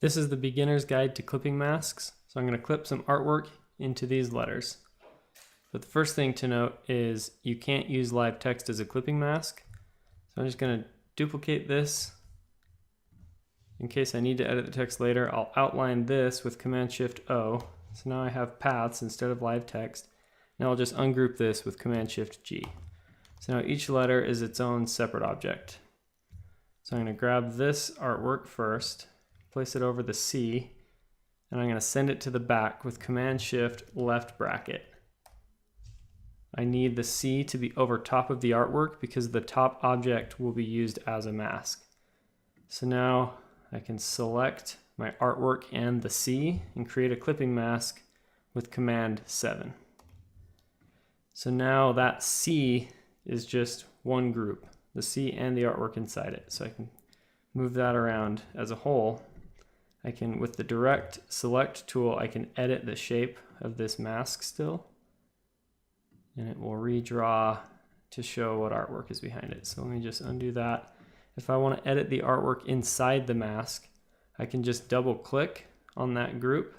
This is the beginner's guide to clipping masks. So I'm going to clip some artwork into these letters. But the first thing to note is you can't use live text as a clipping mask. So I'm just going to duplicate this. In case I need to edit the text later, I'll outline this with Command-Shift-O. So now I have paths instead of live text. Now I'll just ungroup this with Command-Shift-G. So now each letter is its own separate object. So I'm going to grab this artwork first, place it over the C, and I'm going to send it to the back with Command-Shift left bracket. I need the C to be over top of the artwork because the top object will be used as a mask. So now I can select my artwork and the C and create a clipping mask with Command-7. So now that C is just one group, the C and the artwork inside it. So I can move that around as a whole. I can, with the direct select tool, I can edit the shape of this mask still, and it will redraw to show what artwork is behind it. So let me just undo that. If I want to edit the artwork inside the mask, I can just double click on that group,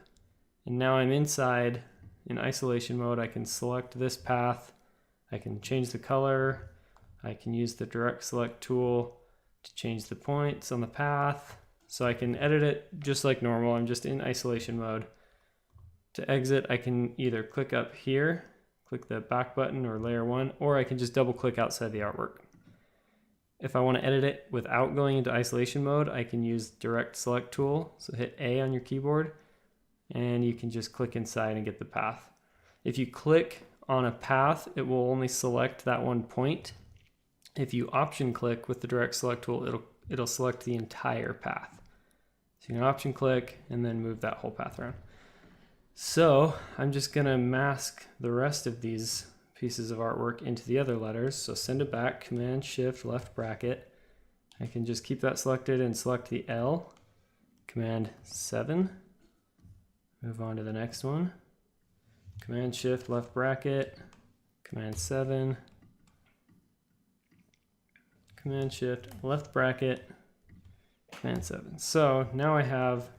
and now I'm inside in isolation mode. I can select this path, I can change the color, I can use the direct select tool to change the points on the path. So I can edit it just like normal. I'm just in isolation mode. To exit, I can either click up here, click the back button or layer 1, or I can just double click outside the artwork. If I want to edit it without going into isolation mode, I can use direct select tool. So hit A on your keyboard and you can just click inside and get the path. If you click on a path, it will only select that one point. If you option click with the direct select tool, it'll select the entire path. So you can option click and then move that whole path around. So I'm just going to mask the rest of these pieces of artwork into the other letters. So send it back, Command-Shift left bracket. I can just keep that selected and select the L, Command-7. Move on to the next one. Command-Shift left bracket, Command-7. Command-Shift left bracket, Command-7. So now I have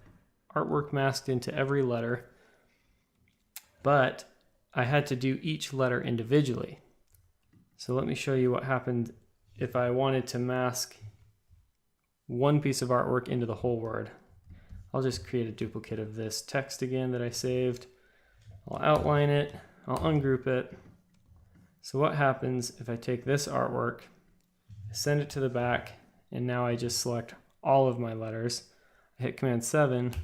artwork masked into every letter, but I had to do each letter individually. So let me show you what happened if I wanted to mask one piece of artwork into the whole word. I'll just create a duplicate of this text again that I saved. I'll outline it, I'll ungroup it. So what happens if I take this artwork, send it to the back, and now I just select all of my letters. I hit Command-7,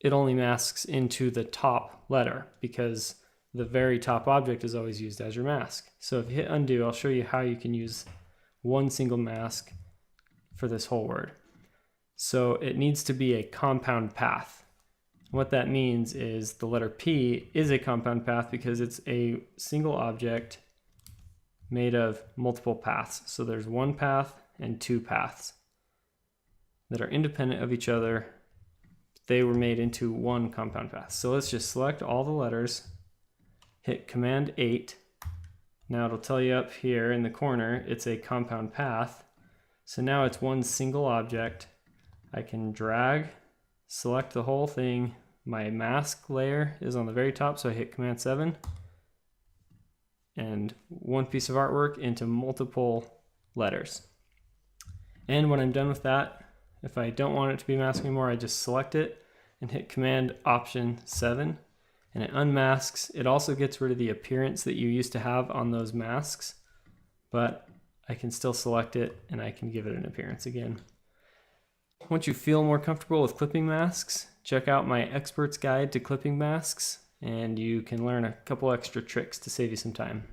it only masks into the top letter because the very top object is always used as your mask. So if you hit undo, I'll show you how you can use one single mask for this whole word. So it needs to be a compound path. What that means is the letter P is a compound path because it's a single object made of multiple paths. So there's one path and two paths that are independent of each other. They were made into one compound path. So let's just select all the letters, hit Command-8. Now it'll tell you up here in the corner, it's a compound path. So now it's one single object. I can drag, select the whole thing. My mask layer is on the very top, so I hit Command-7. And one piece of artwork into multiple letters. And when I'm done with that, if I don't want it to be masked anymore, I just select it and hit Command-Option-7, and it unmasks. It also gets rid of the appearance that you used to have on those masks, but I can still select it and I can give it an appearance again. Once you feel more comfortable with clipping masks, check out my expert's guide to clipping masks, and you can learn a couple extra tricks to save you some time.